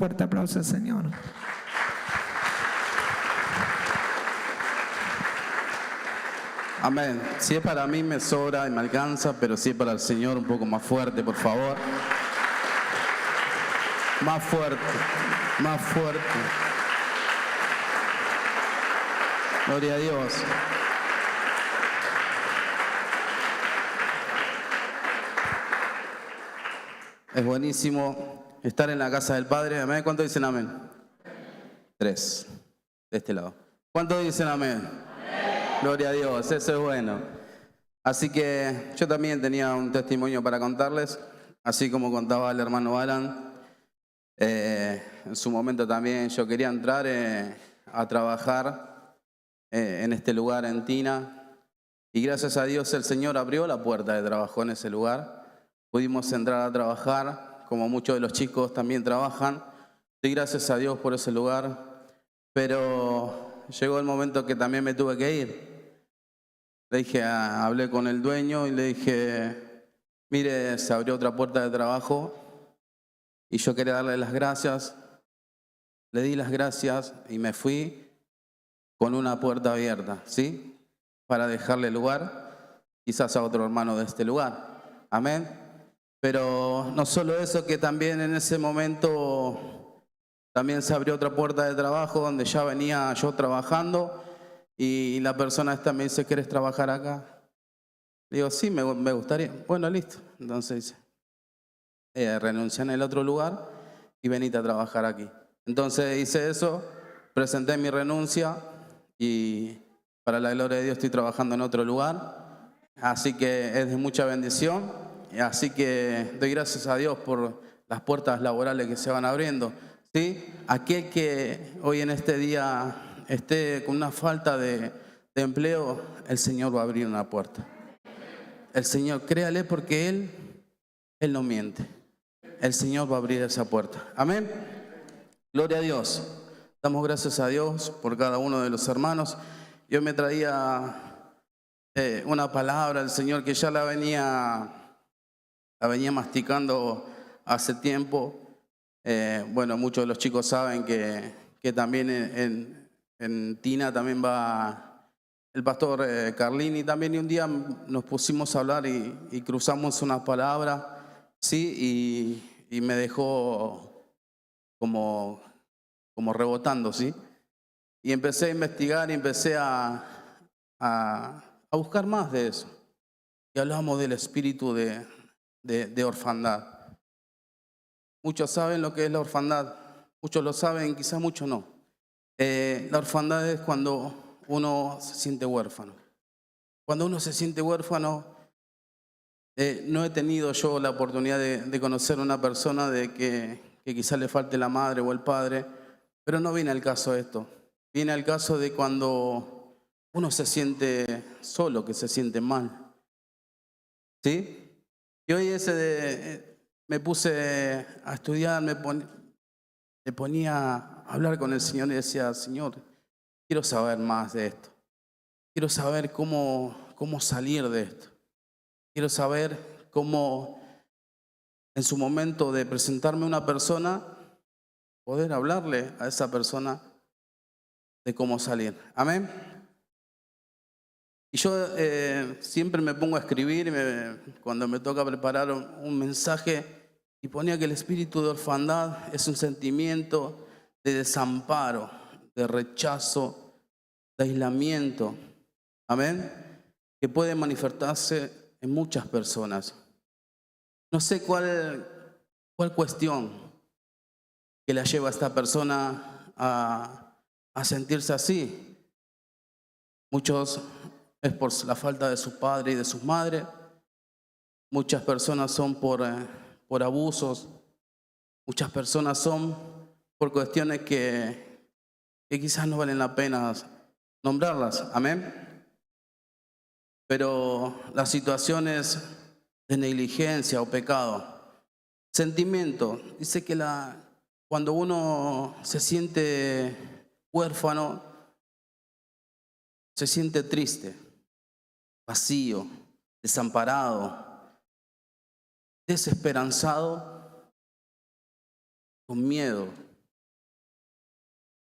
Fuerte aplauso al Señor. Amén. Si es para mí me sobra y me alcanza, pero si es para el Señor un poco más fuerte, por favor. Más fuerte, más fuerte. Gloria a Dios. Es buenísimo estar en la casa del Padre. Amén. ¿Cuántos dicen amén? 3. De este lado. ¿Cuántos dicen amén? Gloria a Dios, eso es bueno. Así que yo también tenía un testimonio para contarles, así como contaba el hermano Alan. En su momento también yo quería entrar a trabajar en este lugar en Tina, y gracias a Dios el Señor abrió la puerta de trabajo en ese lugar. Pudimos entrar a trabajar, como muchos de los chicos también trabajan. Doy gracias a Dios por ese lugar, pero llegó el momento que también me tuve que ir. Le dije, hablé con el dueño y le dije, mire, se abrió otra puerta de trabajo y yo quería darle las gracias. Le di las gracias y me fui con una puerta abierta, ¿sí? Para dejarle lugar quizás a otro hermano de este lugar. Amén. Pero no solo eso, que también en ese momento también se abrió otra puerta de trabajo donde ya venía yo trabajando. Y la persona esta me dice, ¿quieres trabajar acá? Le digo, sí, me gustaría. Bueno, listo. Entonces renuncié en el otro lugar y venite a trabajar aquí. Entonces hice eso, presenté mi renuncia y para la gloria de Dios estoy trabajando en otro lugar. Así que es de mucha bendición. Así que doy gracias a Dios por las puertas laborales que se van abriendo. ¿Sí? Aquel que hoy en este día esté con una falta de empleo, el Señor va a abrir una puerta. El Señor, créale, porque Él no miente. El Señor va a abrir esa puerta. Amén. Gloria a Dios. Damos gracias a Dios por cada uno de los hermanos. Yo me traía una palabra del Señor que ya la venía masticando hace tiempo. Bueno, muchos de los chicos saben que también en Tina también va el pastor Carlini también, y un día nos pusimos a hablar y cruzamos una palabra, ¿sí? Y me dejó como rebotando, ¿sí? Y empecé a investigar y empecé a buscar más de eso. Y hablamos del espíritu de orfandad. Muchos saben lo que es la orfandad, muchos lo saben, quizás muchos no. La orfandad es cuando uno se siente huérfano. Cuando uno se siente huérfano, no he tenido yo la oportunidad de conocer a una persona de que quizás le falte la madre o el padre, pero no viene al caso esto. Viene al caso de cuando uno se siente solo, que se siente mal. ¿Sí? Y hoy me puse a estudiar, me ponía a hablar con el Señor y decía, Señor, quiero saber más de esto. Quiero saber cómo salir de esto. Quiero saber cómo en su momento de presentarme a una persona, poder hablarle a esa persona de cómo salir. Amén. Y yo siempre me pongo a escribir cuando me toca preparar un mensaje, y ponía que el espíritu de orfandad es un sentimiento de desamparo, de rechazo, de aislamiento. Amén. Que puede manifestarse en muchas personas. No sé cuál cuestión que la lleva a esta persona a sentirse así. Muchos es por la falta de su padre y de su madre. Muchas personas son por abusos. Muchas personas son por cuestiones que quizás no valen la pena nombrarlas. Amén. Pero las situaciones de negligencia o pecado, sentimiento, dice que cuando uno se siente huérfano, se siente triste, vacío, desamparado, desesperanzado, con miedo.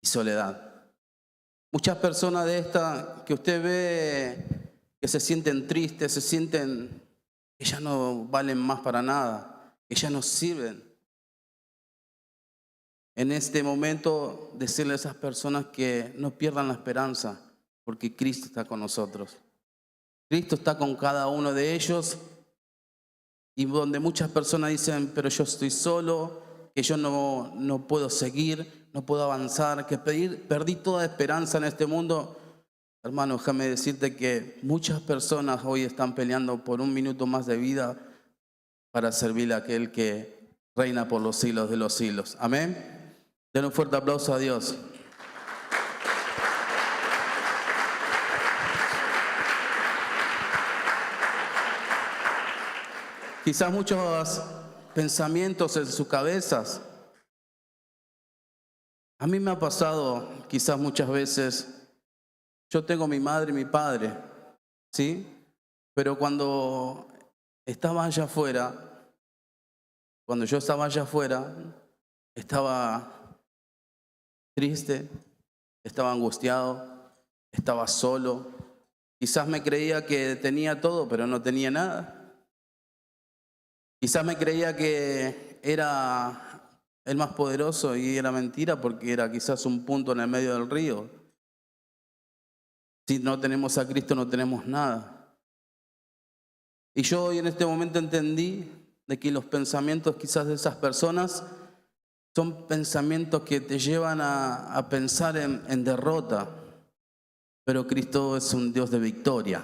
soledad. Muchas personas de estas que usted ve que se sienten tristes, se sienten que ya no valen más para nada, que ya no sirven. En este momento, decirle a esas personas que no pierdan la esperanza, porque Cristo está con nosotros. Cristo está con cada uno de ellos, y donde muchas personas dicen, pero yo estoy solo, que yo no puedo seguir, no puedo avanzar, que perdí toda esperanza en este mundo. Hermano, déjame decirte que muchas personas hoy están peleando por un minuto más de vida para servirle a aquel que reina por los siglos de los siglos. Amén. Den un fuerte aplauso a Dios. Quizás muchos pensamientos en sus cabezas. A mí me ha pasado quizás muchas veces, yo tengo mi madre y mi padre, ¿sí? Pero cuando estaba allá afuera, cuando yo estaba allá afuera, estaba triste, estaba angustiado, estaba solo. Quizás me creía que tenía todo, pero no tenía nada. Quizás me creía que era el más poderoso y era mentira porque era quizás un punto en el medio del río. Si no tenemos a Cristo no tenemos nada. Y yo hoy en este momento entendí de que los pensamientos quizás de esas personas son pensamientos que te llevan a pensar en derrota. Pero Cristo es un Dios de victoria.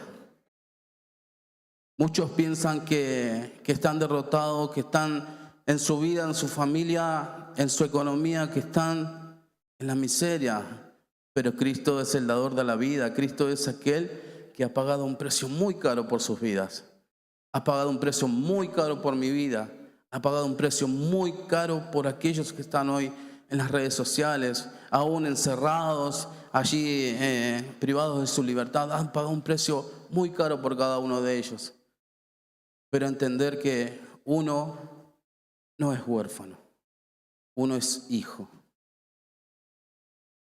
Muchos piensan que están derrotados, que están en su vida, en su familia, en su economía, que están en la miseria. Pero Cristo es el dador de la vida. Cristo es aquel que ha pagado un precio muy caro por sus vidas. Ha pagado un precio muy caro por mi vida. Ha pagado un precio muy caro por aquellos que están hoy en las redes sociales, aún encerrados, allí privados de su libertad. Han pagado un precio muy caro por cada uno de ellos. Pero entender que uno no es huérfano, uno es hijo.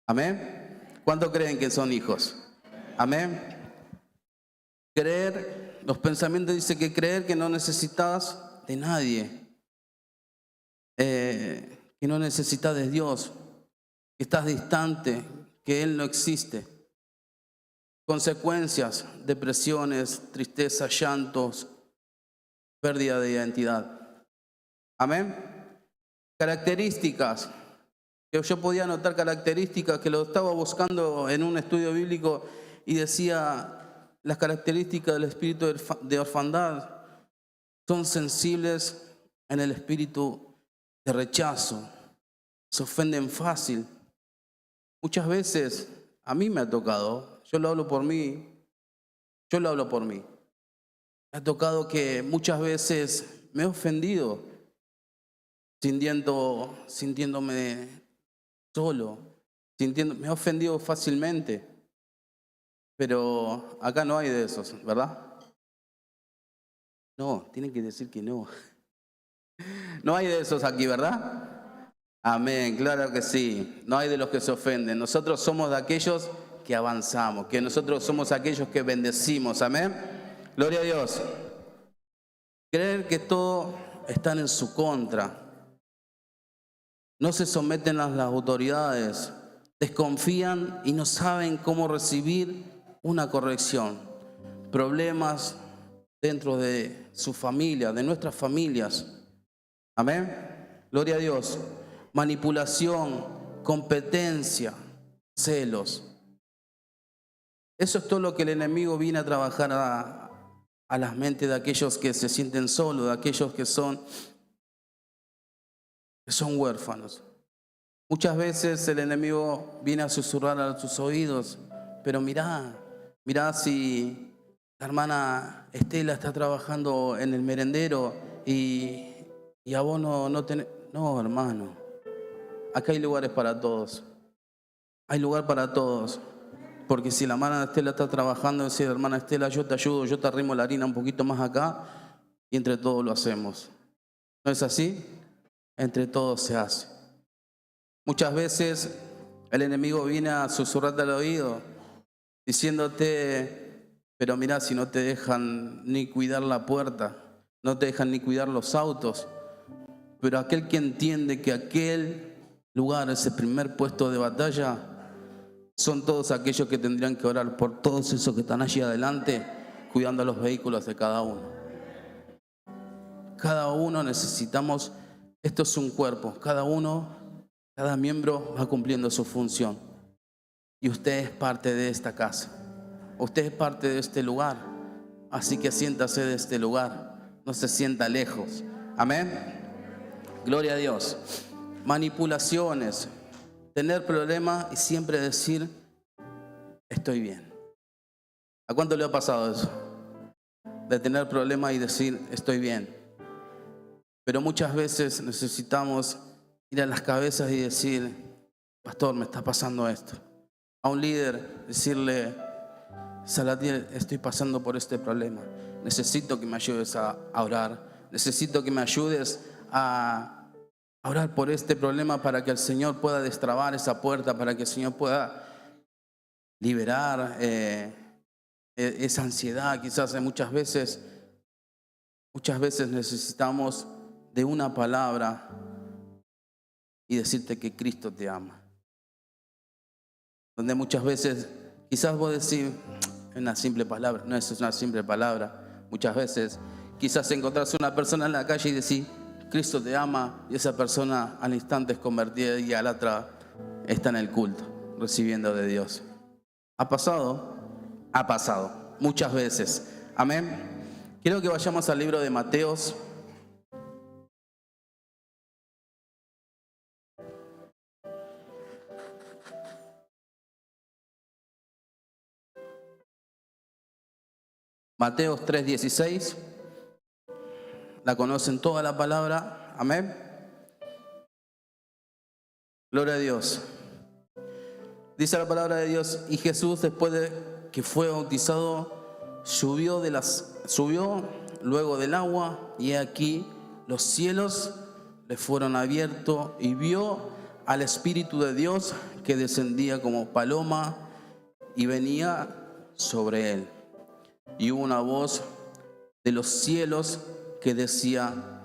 ¿Amén? ¿Cuántos creen que son hijos? ¿Amén? Creer, los pensamientos dicen que creer que no necesitas de nadie, que no necesitas de Dios, que estás distante, que Él no existe. Consecuencias, depresiones, tristeza, llantos, pérdida de identidad. Amén. Características. Yo podía notar características que lo estaba buscando en un estudio bíblico y decía las características del espíritu de orfandad son sensibles en el espíritu de rechazo, se ofenden fácil. Muchas veces a mí me ha tocado, yo lo hablo por mí. Me ha tocado que muchas veces me he ofendido sintiéndome solo, me he ofendido fácilmente. Pero acá no hay de esos, ¿verdad? No, tienen que decir que no. No hay de esos aquí, ¿verdad? Amén, claro que sí. No hay de los que se ofenden. Nosotros somos de aquellos que avanzamos, que nosotros somos aquellos que bendecimos. Amén. Gloria a Dios. Creer que todo está en su contra. No se someten a las autoridades. Desconfían y no saben cómo recibir una corrección. Problemas dentro de su familia, de nuestras familias. Amén. Gloria a Dios. Manipulación, competencia, celos. Eso es todo lo que el enemigo viene a trabajar a las mentes de aquellos que se sienten solos, de aquellos que son huérfanos. Muchas veces el enemigo viene a susurrar a tus oídos, pero mirá si la hermana Estela está trabajando en el merendero y a vos no tenés. No, hermano, acá hay lugares para todos. Hay lugar para todos. Porque si la hermana Estela está trabajando, decir, hermana Estela, yo te ayudo, yo te arrimo la harina un poquito más acá y entre todos lo hacemos. ¿No es así? Entre todos se hace. Muchas veces El enemigo viene a susurrarte al oído, diciéndote, pero mirá, si no te dejan ni cuidar la puerta, no te dejan ni cuidar los autos, pero aquel que entiende que aquel lugar, ese primer puesto de batalla, son todos aquellos que tendrían que orar por todos esos que están allí adelante, cuidando los vehículos de cada uno. Cada uno necesitamos, esto es un cuerpo, cada miembro va cumpliendo su función. Y usted es parte de esta casa, usted es parte de este lugar, así que siéntase de este lugar, no se sienta lejos. Amén. Gloria a Dios. Manipulaciones, tener problemas y siempre decir, estoy bien. ¿A cuánto le ha pasado eso? De tener problemas y decir, estoy bien. Pero muchas veces necesitamos ir a las cabezas y decir, pastor, me está pasando esto. A un líder decirle, Salatiel, estoy pasando por este problema. Necesito que me ayudes a orar. Necesito que me ayudes a orar por este problema para que el Señor pueda destrabar esa puerta, para que el Señor pueda liberar esa ansiedad. Quizás muchas veces necesitamos de una palabra y decirte que Cristo te ama. Donde muchas veces quizás vos decís, es una simple palabra. No es una simple palabra. Muchas veces quizás encontrás una persona en la calle y decís, Cristo te ama, y esa persona al instante es convertida y a la otra está en el culto, recibiendo de Dios. ¿Ha pasado? Ha pasado, muchas veces. Amén. Quiero que vayamos al libro de Mateos. Mateos 3:16. La conocen toda la palabra. Amén. Gloria a Dios. Dice la palabra de Dios, y Jesús, después de que fue bautizado, subió luego del agua, y aquí los cielos le fueron abiertos, y vio al Espíritu de Dios que descendía como paloma y venía sobre él. Y hubo una voz de los cielos que decía,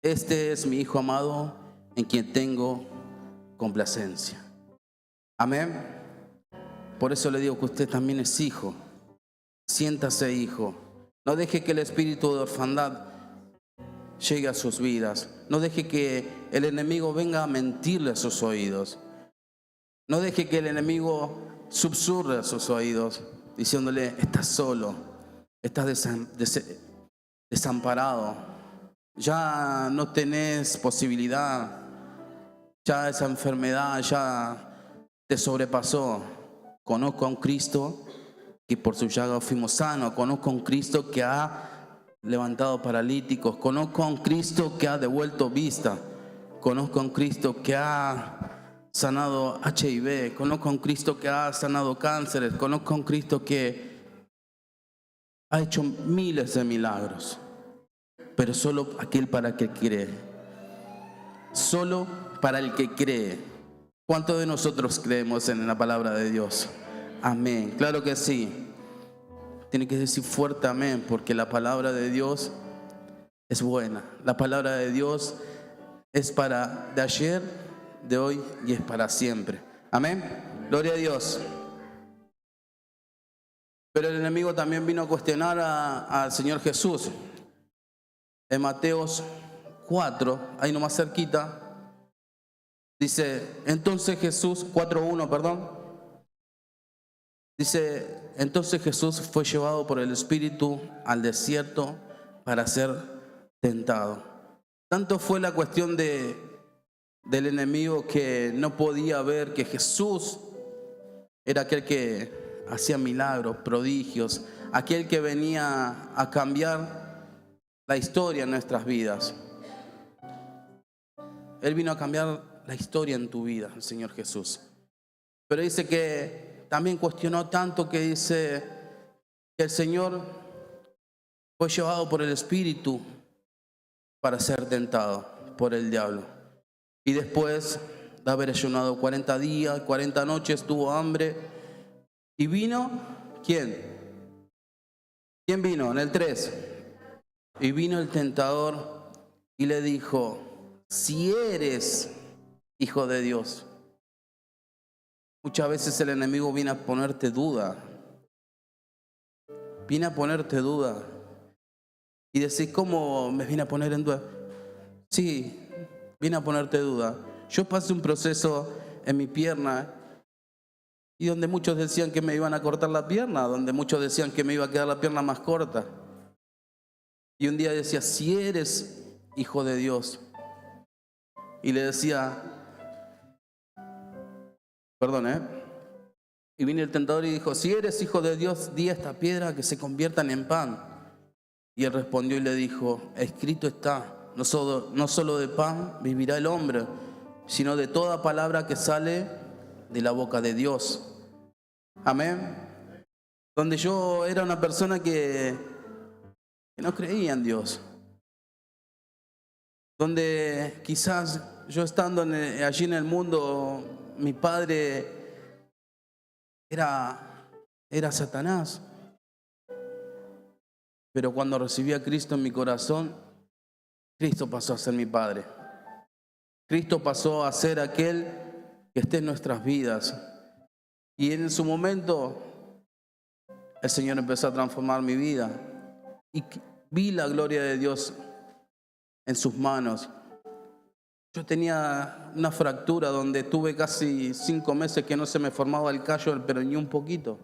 este es mi Hijo amado, en quien tengo complacencia. Amén. Por eso le digo que usted también es hijo. Siéntase hijo. No deje que el espíritu de orfandad llegue a sus vidas. No deje que el enemigo venga a mentirle a sus oídos. No deje que el enemigo susurre a sus oídos diciéndole, estás solo, estás desamparado, ya no tenés posibilidad, ya esa enfermedad ya te sobrepasó. Conozco a un Cristo que por su llaga fuimos sanos. Conozco a un Cristo que ha levantado paralíticos. Conozco a un Cristo que ha devuelto vista. Conozco a un Cristo que ha sanado HIV. Conozco a un Cristo que ha sanado cánceres. Conozco a un Cristo que ha hecho miles de milagros. Pero solo aquel para el que cree. Solo para el que cree. ¿Cuántos de nosotros creemos en la palabra de Dios? Amén. Claro que sí. Tiene que decir fuerte amén, porque la palabra de Dios es buena. La palabra de Dios es de ayer, de hoy y es para siempre. Amén. Gloria a Dios. Pero el enemigo también vino a cuestionar al Señor Jesús. En Mateos 4, ahí nomás cerquita, dice, entonces Jesús, 4:1, perdón. Dice, entonces Jesús fue llevado por el Espíritu al desierto para ser tentado. Tanto fue la cuestión del enemigo que no podía ver que Jesús era aquel que hacía milagros, prodigios, aquel que venía a cambiar la historia en nuestras vidas. Él vino a cambiar la historia en tu vida, el Señor Jesús. Pero dice que también cuestionó tanto que dice que el Señor fue llevado por el Espíritu para ser tentado por el diablo. Y después de haber ayunado 40 días, 40 noches, tuvo hambre. Y vino, ¿quién? ¿Quién vino? En el 3. Y vino el tentador y le dijo, si eres hijo de Dios. Muchas veces el enemigo viene a ponerte duda. Viene a ponerte duda. Y decís, ¿cómo me viene a poner en duda? Sí, viene a ponerte duda. Yo pasé un proceso en mi pierna y donde muchos decían que me iban a cortar la pierna, donde muchos decían que me iba a quedar la pierna más corta. Y un día decía, si eres hijo de Dios. Y le decía, perdón, Y vino el tentador y dijo, si eres hijo de Dios, di a esta piedra que se conviertan en pan. Y él respondió y le dijo, escrito está, no solo de pan vivirá el hombre, sino de toda palabra que sale de la boca de Dios. Amén. Donde yo era una persona que no creía en Dios. Donde quizás yo estando allí en el mundo, mi padre era Satanás. Pero cuando recibí a Cristo en mi corazón, Cristo pasó a ser mi Padre. Cristo pasó a ser aquel que esté en nuestras vidas. Y en su momento, el Señor empezó a transformar mi vida. Y vi la gloria de Dios en sus manos. Yo tenía una fractura donde tuve casi 5 meses que no se me formaba el callo, pero ni un poquito.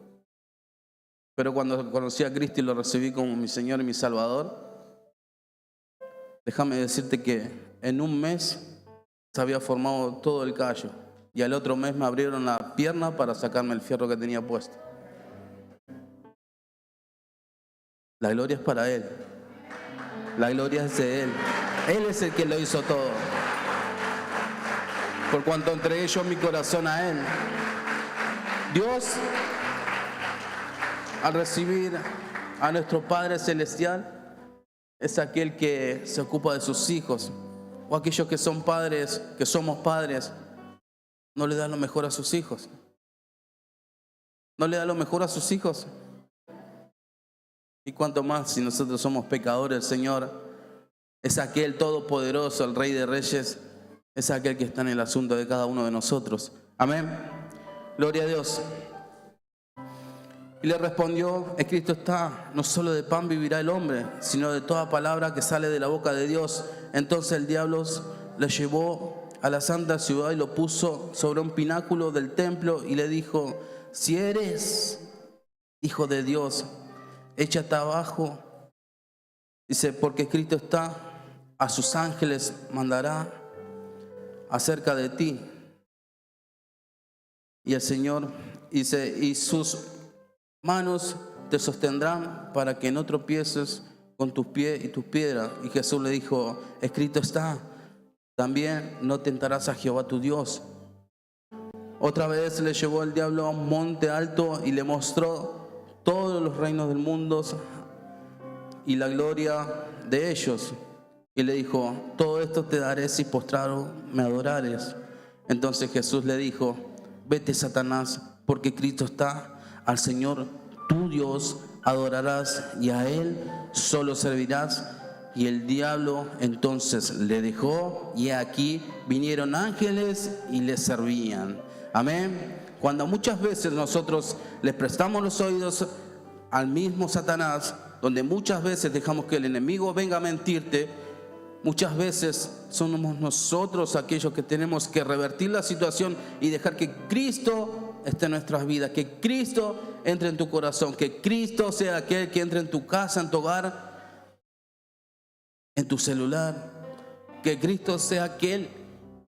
Pero cuando conocí a Cristo y lo recibí como mi Señor y mi Salvador, déjame decirte que en un mes se había formado todo el callo. Y al otro mes me abrieron la pierna para sacarme el fierro que tenía puesto. La gloria es para Él. La gloria es de Él. Él es el que lo hizo todo. Por cuanto entregué yo mi corazón a Él. Dios, al recibir a nuestro Padre Celestial, es aquel que se ocupa de sus hijos. O aquellos que son padres, que somos padres, no le dan lo mejor a sus hijos. No le da lo mejor a sus hijos. Y cuanto más si nosotros somos pecadores, el Señor es aquel todopoderoso, el Rey de Reyes, es aquel que está en el asunto de cada uno de nosotros. Amén. Gloria a Dios. Y le respondió, escrito está, no solo de pan vivirá el hombre, sino de toda palabra que sale de la boca de Dios. Entonces el diablo le llevó a la santa ciudad y lo puso sobre un pináculo del templo y le dijo, si eres hijo de Dios, échate abajo. Dice, porque escrito está, a sus ángeles mandará acerca de ti. Y el Señor dice, y sus manos te sostendrán para que no tropieces con tus pies y tus piedras. Y Jesús le dijo, escrito está, también no tentarás a Jehová tu Dios. Otra vez le llevó el diablo a un monte alto y le mostró todos los reinos del mundo y la gloria de ellos. Y le dijo, todo esto te daré si postrado me adorares. Entonces Jesús le dijo, vete Satanás, porque Cristo está, al Señor tu Dios adorarás y a Él solo servirás. Y el diablo entonces le dejó y aquí vinieron ángeles y le servían. Amén. Cuando muchas veces nosotros les prestamos los oídos al mismo Satanás, donde muchas veces dejamos que el enemigo venga a mentirte, muchas veces somos nosotros aquellos que tenemos que revertir la situación y dejar que Cristo esté en nuestras vidas, que Cristo entre en tu corazón, que Cristo sea aquel que entre en tu casa, en tu hogar, en tu celular, que Cristo sea aquel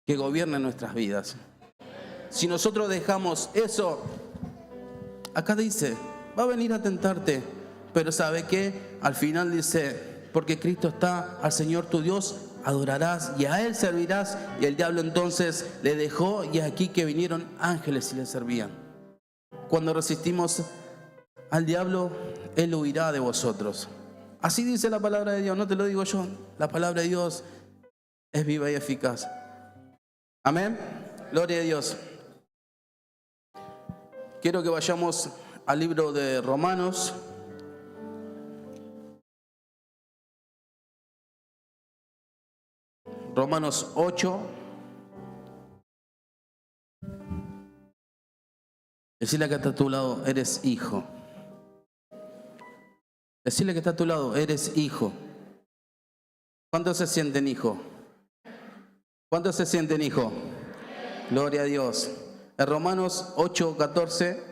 que gobierne nuestras vidas. Si nosotros dejamos eso, acá dice, va a venir a tentarte, pero ¿sabe qué? Al final dice, porque Cristo está, al Señor tu Dios adorarás y a Él servirás. Y el diablo entonces le dejó y aquí que vinieron ángeles y le servían. Cuando resistimos al diablo, Él huirá de vosotros. Así dice la palabra de Dios, no te lo digo yo. La palabra de Dios es viva y eficaz. Amén. Gloria a Dios. Quiero que vayamos al libro de Romanos. Romanos 8. Decirle que está a tu lado, eres hijo. Decirle que está a tu lado, eres hijo. ¿Cuántos se sienten hijo? ¿Cuántos se sienten hijo? Gloria a Dios. En Romanos 8, 14.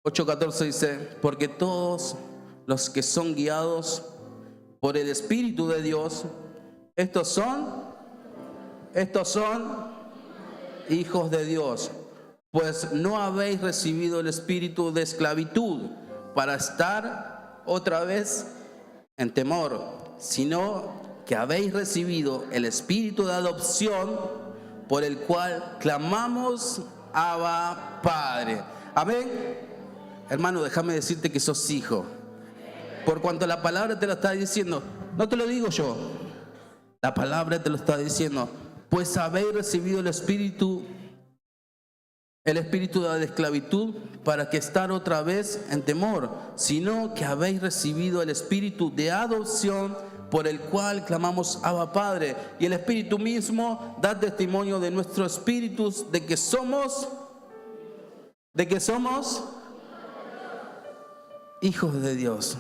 8:14 dice, porque todos los que son guiados por el Espíritu de Dios, estos son hijos de Dios. Pues no habéis recibido el espíritu de esclavitud para estar otra vez en temor, sino que habéis recibido el espíritu de adopción por el cual clamamos Abba Padre. Amén. Hermano, déjame decirte que sos hijo. Por cuanto la palabra te lo está diciendo, no te lo digo yo, la palabra te lo está diciendo, pues habéis recibido el espíritu de esclavitud para que estar otra vez en temor, sino que habéis recibido el espíritu de adopción por el cual clamamos Abba Padre. Y el Espíritu mismo da testimonio de nuestro espíritu de que somos hijos de Dios.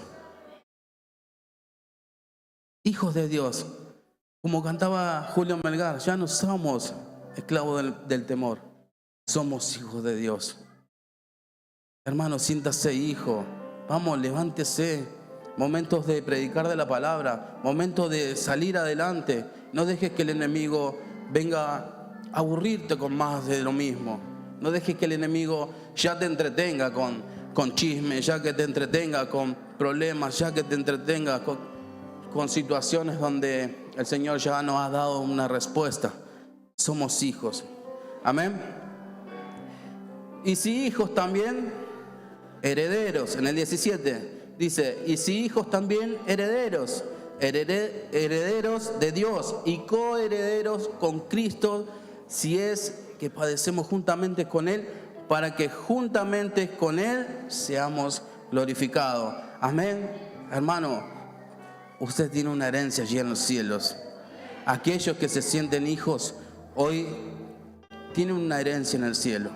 Hijos de Dios. Como cantaba Julio Melgar, ya no somos esclavos del temor, somos hijos de Dios. Hermano, siéntase hijo. Vamos, levántese. Momentos de predicar de la palabra, momentos de salir adelante. No dejes que el enemigo venga a aburrirte con más de lo mismo. No dejes que el enemigo ya te entretenga con chisme, ya que te entretenga con problemas, ya que te entretenga con situaciones donde el Señor ya nos ha dado una respuesta. Somos hijos. Amén. Y si hijos también, herederos. En el 17 dice, y si hijos también, herederos. Herederos de Dios y coherederos con Cristo, si es que padecemos juntamente con Él, para que juntamente con Él seamos glorificados. Amén. Hermano, usted tiene una herencia allí en los cielos. Aquellos que se sienten hijos hoy tienen una herencia en el cielo.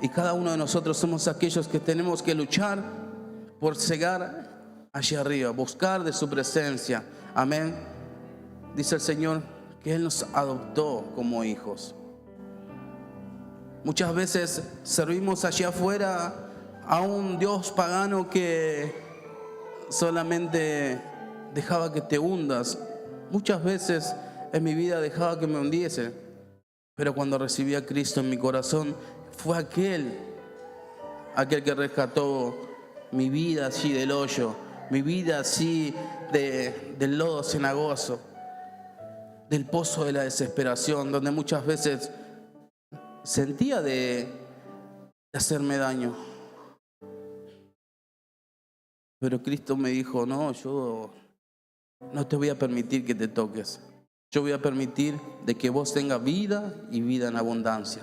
Y cada uno de nosotros somos aquellos que tenemos que luchar por llegar allá arriba, buscar de su presencia. Amén. Dice el Señor que Él nos adoptó como hijos. Muchas veces servimos allá afuera a un Dios pagano que solamente dejaba que te hundas. Muchas veces en mi vida dejaba que me hundiese, pero cuando recibí a Cristo en mi corazón, fue aquel que rescató mi vida así del hoyo, mi vida así del lodo cenagoso, del pozo de la desesperación, donde muchas veces sentía de hacerme daño. Pero Cristo me dijo, no, yo no te voy a permitir que te toques. Yo voy a permitir de que vos tengas vida y vida en abundancia.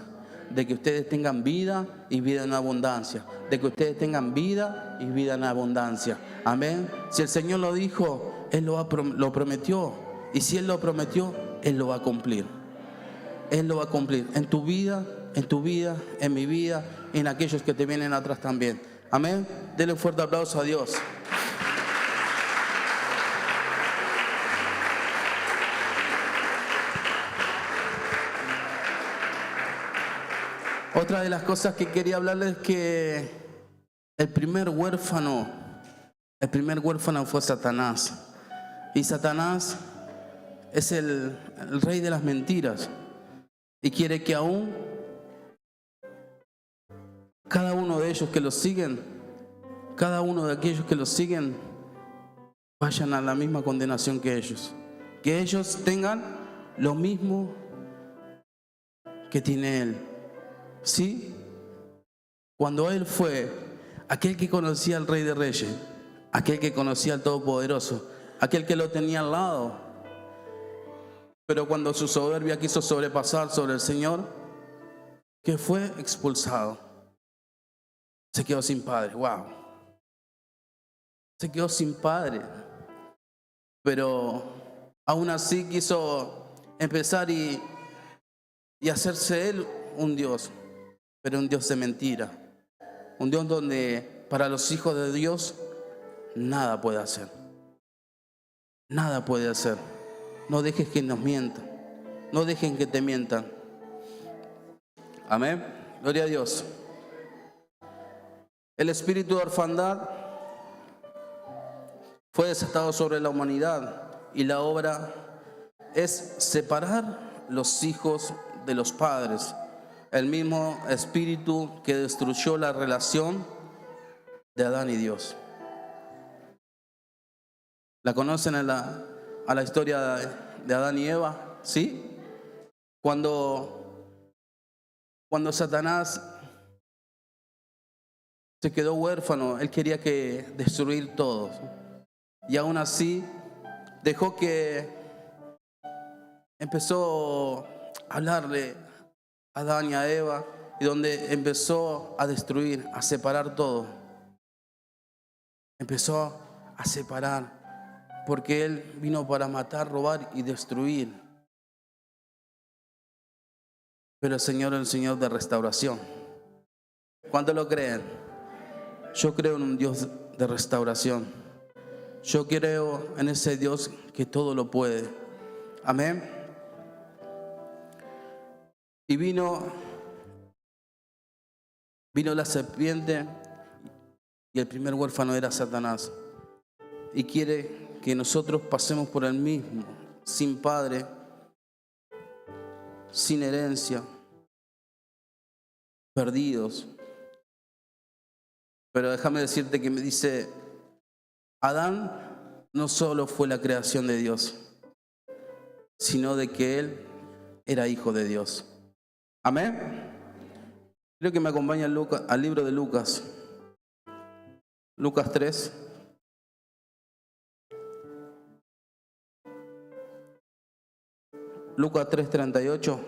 De que ustedes tengan vida y vida en abundancia. De que ustedes tengan vida y vida en abundancia. Amén. Si el Señor lo dijo, Él lo prometió. Y si Él lo prometió, Él lo va a cumplir. Él lo va a cumplir en tu vida, en mi vida y en aquellos que te vienen atrás también. Amén. Denle un fuerte aplauso a Dios. Otra de las cosas que quería hablarles es que el primer huérfano fue Satanás. Y Satanás es el rey de las mentiras. Y quiere que aún cada uno de ellos que los siguen, cada uno de aquellos que los siguen, vayan a la misma condenación que ellos. Que ellos tengan lo mismo que tiene Él. ¿Sí? Cuando Él fue aquel que conocía al Rey de Reyes, aquel que conocía al Todopoderoso, aquel que lo tenía al lado, Pero cuando su soberbia quiso sobrepasar sobre el Señor, que fue expulsado. Se quedó sin padre. Wow. Se quedó sin padre. Pero aún así quiso empezar y hacerse él un Dios. Pero un Dios de mentira. Un Dios donde para los hijos de Dios nada puede hacer. Nada puede hacer. No dejes que nos mientan. No dejen que te mientan. Amén. Gloria a Dios. El espíritu de orfandad fue desatado sobre la humanidad y la obra es separar los hijos de los padres. El mismo espíritu que destruyó la relación de Adán y Dios. ¿La conocen a la historia de Adán y Eva? ¿Sí? Cuando Satanás se quedó huérfano, él quería destruir todo. Y aún así dejó que empezó a hablarle a Adán y a Eva, y donde empezó a destruir, a separar todo. Empezó a separar, porque él vino para matar, robar y destruir. Pero el Señor es el Señor de restauración. ¿Cuántos lo creen? Yo creo en un Dios de restauración. Yo creo en ese Dios que todo lo puede. Amén. Y vino la serpiente y el primer huérfano era Satanás. Y quiere que nosotros pasemos por el mismo, sin padre, sin herencia, perdidos. Pero déjame decirte que me dice, Adán no solo fue la creación de Dios, sino de que él era hijo de Dios. Amén. Quiero que me acompañe al libro de Lucas. Lucas 3. Lucas 3:38.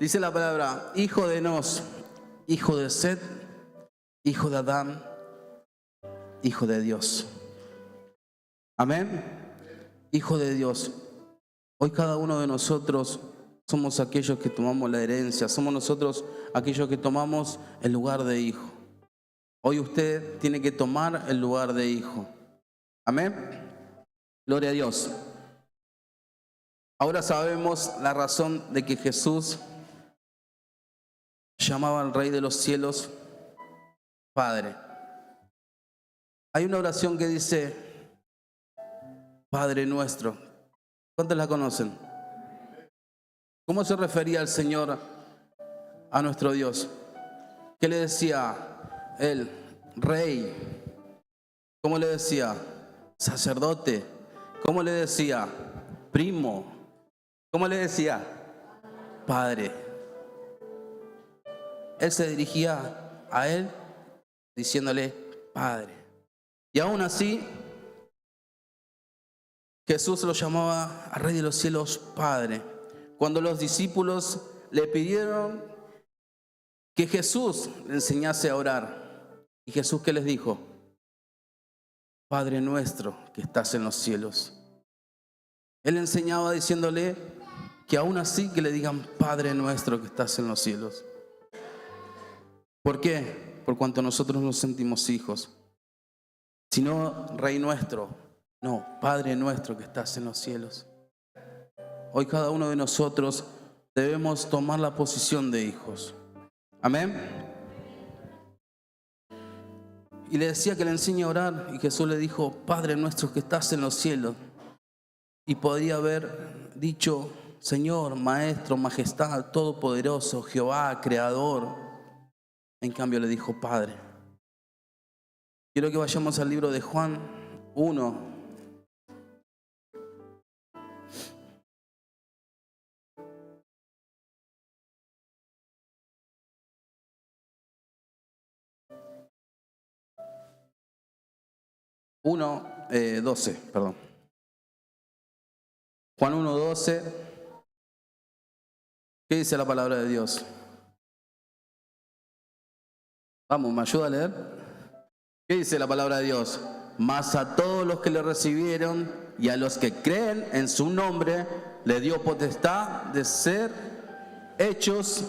Dice la palabra, hijo de Enos, hijo de Set, hijo de Adán, hijo de Dios. Amén. Hijo de Dios. Hoy cada uno de nosotros somos aquellos que tomamos la herencia, somos nosotros aquellos que tomamos el lugar de hijo. Hoy usted tiene que tomar el lugar de hijo. Amén. Gloria a Dios. Ahora sabemos la razón de que Jesús llamaba al Rey de los cielos Padre. Hay una oración que dice, Padre nuestro. ¿Cuántos la conocen? ¿Cómo se refería el Señor a nuestro Dios? ¿Qué le decía él? Rey. ¿Cómo le decía? Sacerdote. ¿Cómo le decía? Primo. ¿Cómo le decía? Padre. Él se dirigía a él diciéndole Padre. Y aún así, Jesús lo llamaba al Rey de los cielos Padre. Cuando los discípulos le pidieron que Jesús le enseñase a orar. ¿Y Jesús qué les dijo? Padre nuestro que estás en los cielos. Él enseñaba diciéndole que aún así que le digan Padre nuestro que estás en los cielos. ¿Por qué? Por cuanto nosotros nos sentimos hijos. Si no, Rey nuestro, no, Padre nuestro que estás en los cielos. Hoy cada uno de nosotros debemos tomar la posición de hijos. Amén. Y le decía que le enseñe a orar y Jesús le dijo, Padre nuestro que estás en los cielos. Y podría haber dicho, Señor, Maestro, Majestad, Todopoderoso, Jehová, Creador. En cambio le dijo, Padre. Quiero que vayamos al libro de Juan 1. 12, perdón. Juan 1:12. ¿Qué dice la palabra de Dios? Vamos, ¿me ayuda a leer? ¿Qué dice la palabra de Dios? Mas a todos los que le recibieron y a los que creen en su nombre, le dio potestad de ser hechos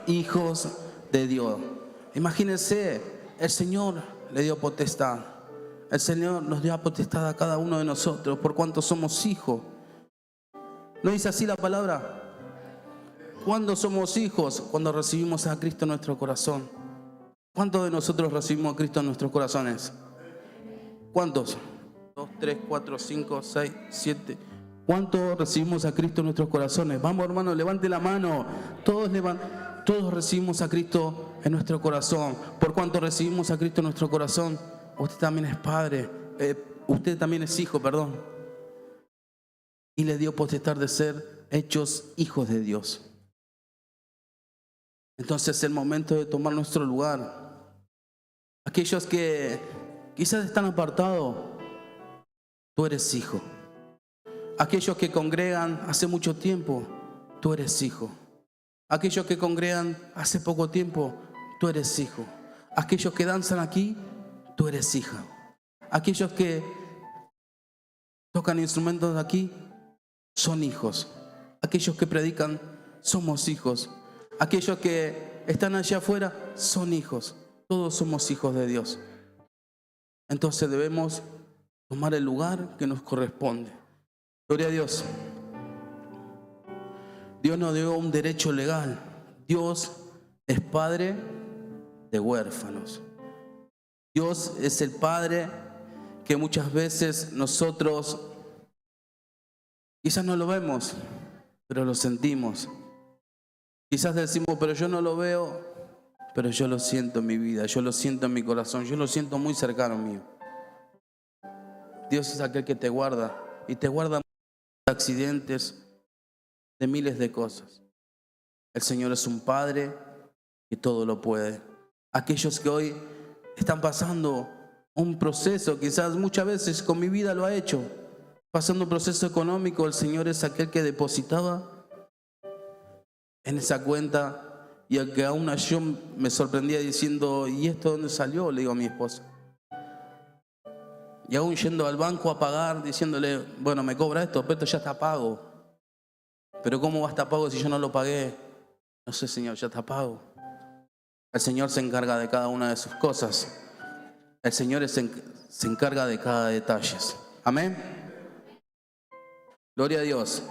hijos de Dios. Imagínense, el Señor le dio potestad. El Señor nos dio potestad a cada uno de nosotros por cuanto somos hijos. ¿No dice así la palabra? ¿Cuándo somos hijos? Cuando recibimos a Cristo en nuestro corazón. ¿Cuántos de nosotros recibimos a Cristo en nuestros corazones? ¿Cuántos? 2, 3, 4, 5, 6, 7. ¿Cuántos recibimos a Cristo en nuestros corazones? Vamos, hermano, levante la mano. Todos recibimos a Cristo en nuestro corazón. ¿Por cuánto recibimos a Cristo en nuestro corazón? Usted también es padre. Usted también es hijo, perdón. Y le dio potestad de ser hechos hijos de Dios. Entonces es el momento de tomar nuestro lugar. Aquellos que quizás están apartados, tú eres hijo. Aquellos que congregan hace mucho tiempo, tú eres hijo. Aquellos que congregan hace poco tiempo, tú eres hijo. Aquellos que danzan aquí, tú eres hija. Aquellos que tocan instrumentos de aquí, son hijos. Aquellos que predican, somos hijos. Aquellos que están allá afuera, son hijos. Todos somos hijos de Dios. Entonces debemos tomar el lugar que nos corresponde. Gloria a Dios. Dios nos dio un derecho legal. Dios es padre de huérfanos. Dios es el padre que muchas veces nosotros quizás no lo vemos, pero lo sentimos. Quizás decimos, pero yo no lo veo, pero yo lo siento en mi vida, yo lo siento en mi corazón, yo lo siento muy cercano mío. Dios es aquel que te guarda y te guarda de accidentes, de miles de cosas. El Señor es un Padre que todo lo puede. Aquellos que hoy están pasando un proceso, quizás muchas veces con mi vida lo ha hecho, pasando un proceso económico, el Señor es aquel que depositaba en esa cuenta. Y al que aún yo me sorprendía diciendo, ¿y esto dónde salió? Le digo a mi esposa. Y aún yendo al banco a pagar, diciéndole, bueno, me cobra esto, pero esto ya está pago. Pero ¿cómo va a estar pago si yo no lo pagué? No sé, Señor, ya está pago. El Señor se encarga de cada una de sus cosas. El Señor se encarga de cada detalle. Amén. Gloria a Dios.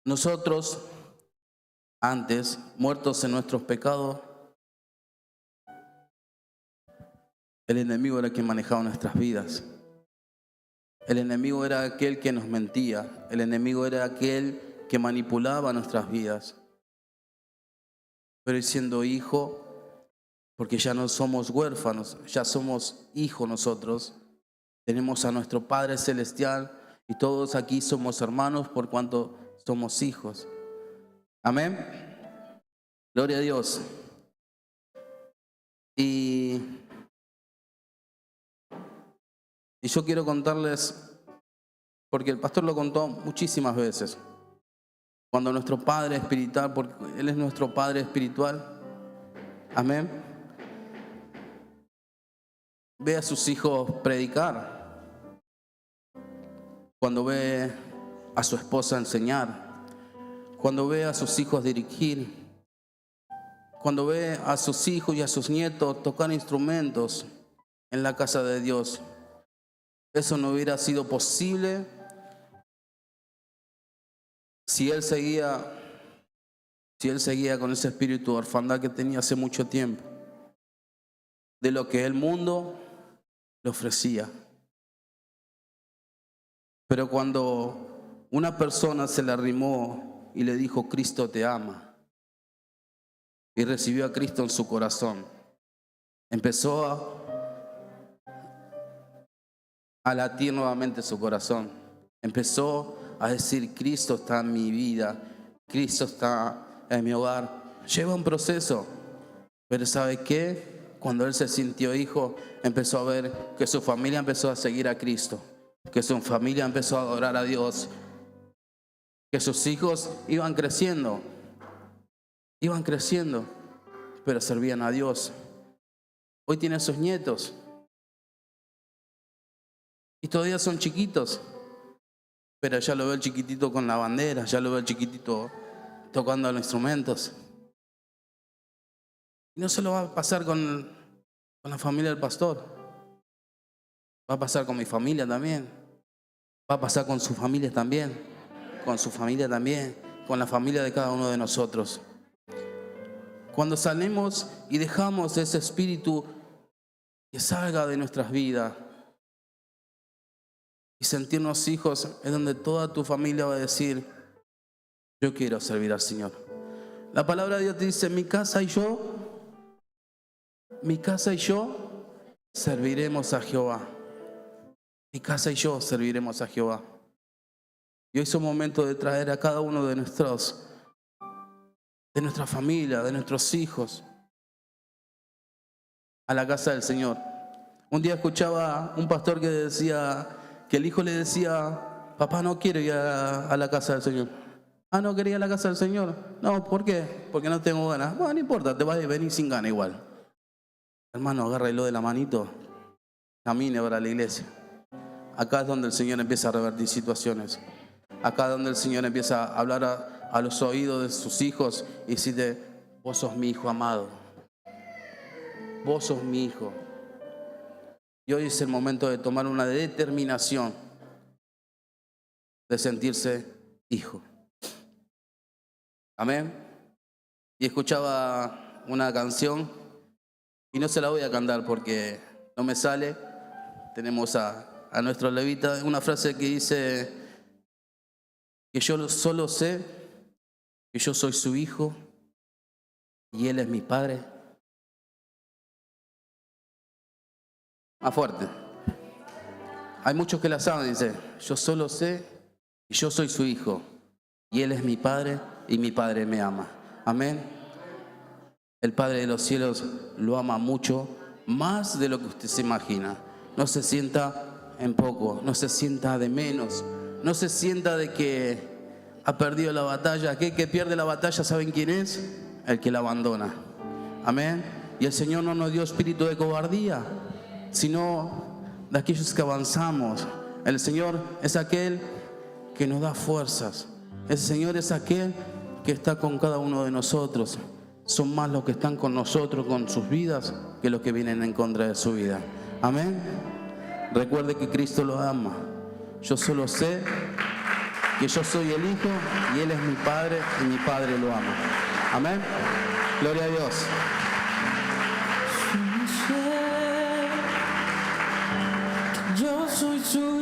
Nosotros, antes, muertos en nuestros pecados, el enemigo era quien manejaba nuestras vidas. El enemigo era aquel que nos mentía. El enemigo era aquel que manipulaba nuestras vidas. Pero siendo hijo, porque ya no somos huérfanos, ya somos hijos nosotros, tenemos a nuestro Padre Celestial y todos aquí somos hermanos por cuanto somos hijos. Amén. Gloria a Dios. Y yo quiero contarles, porque el pastor lo contó muchísimas veces, cuando nuestro Padre espiritual, porque Él es nuestro Padre espiritual, amén, ve a sus hijos predicar, cuando ve a su esposa enseñar, cuando ve a sus hijos dirigir, cuando ve a sus hijos y a sus nietos tocar instrumentos en la casa de Dios. Eso no hubiera sido posible si él seguía con ese espíritu de orfandad que tenía hace mucho tiempo, de lo que el mundo le ofrecía. Pero cuando una persona se le arrimó y le dijo, Cristo te ama, y recibió a Cristo en su corazón, empezó a latir nuevamente su corazón. Empezó a decir, Cristo está en mi vida, Cristo está en mi hogar. Lleva un proceso, pero ¿sabe qué? cuando él se sintió hijo, empezó a ver que su familia empezó a seguir a Cristo, que su familia empezó a adorar a Dios, que sus hijos iban creciendo, pero servían a Dios. Hoy tiene sus nietos y todavía son chiquitos, pero ya lo veo el chiquitito con la bandera, ya lo veo el chiquitito tocando los instrumentos. Y no se lo va a pasar con la familia del pastor, va a pasar con mi familia también, va a pasar con su familia también, con su familia también, con la familia de cada uno de nosotros. Cuando salimos y dejamos ese espíritu que salga de nuestras vidas y sentirnos hijos, es donde toda tu familia va a decir: yo quiero servir al Señor. La palabra de Dios te dice: mi casa y yo serviremos a Jehová. Mi casa y yo serviremos a Jehová. Y hoy es un momento de traer a cada uno de nuestra familia, de nuestros hijos, a la casa del Señor. Un día escuchaba un pastor que decía que el hijo le decía: papá, no quiero ir a la casa del Señor. Ah, ¿no quería ir a la casa del Señor? No, ¿por qué? Porque no tengo ganas. Bueno, no importa, te vas a venir sin ganas igual. Hermano, agárralo de la manito, camine para la iglesia. Acá es donde el Señor empieza a revertir situaciones. Acá es donde el Señor empieza a hablar a los oídos de sus hijos y decirte: vos sos mi hijo amado. Vos sos mi hijo. Y hoy es el momento de tomar una determinación de sentirse hijo. Amén. Y escuchaba una canción y no se la voy a cantar porque no me sale. Tenemos a nuestro levita una frase que dice que yo solo sé que yo soy su hijo y él es mi padre. Más fuerte. Hay muchos que la saben, dice: yo solo sé que yo soy su hijo y él es mi padre y mi padre me ama. Amén. El Padre de los cielos lo ama mucho, más de lo que usted se imagina. No se sienta en poco, no se sienta de menos, no se sienta de que ha perdido la batalla. Aquel que pierde la batalla, ¿saben quién es? El que la abandona. Amén. Y el Señor no nos dio espíritu de cobardía, sino de aquellos que avanzamos. El Señor es aquel que nos da fuerzas. El Señor es aquel que está con cada uno de nosotros. Son más los que están con nosotros, con sus vidas, que los que vienen en contra de su vida. Amén. Recuerde que Cristo lo ama. Yo solo sé que yo soy el Hijo y Él es mi Padre y mi Padre lo ama. Amén. Gloria a Dios. Yo soy su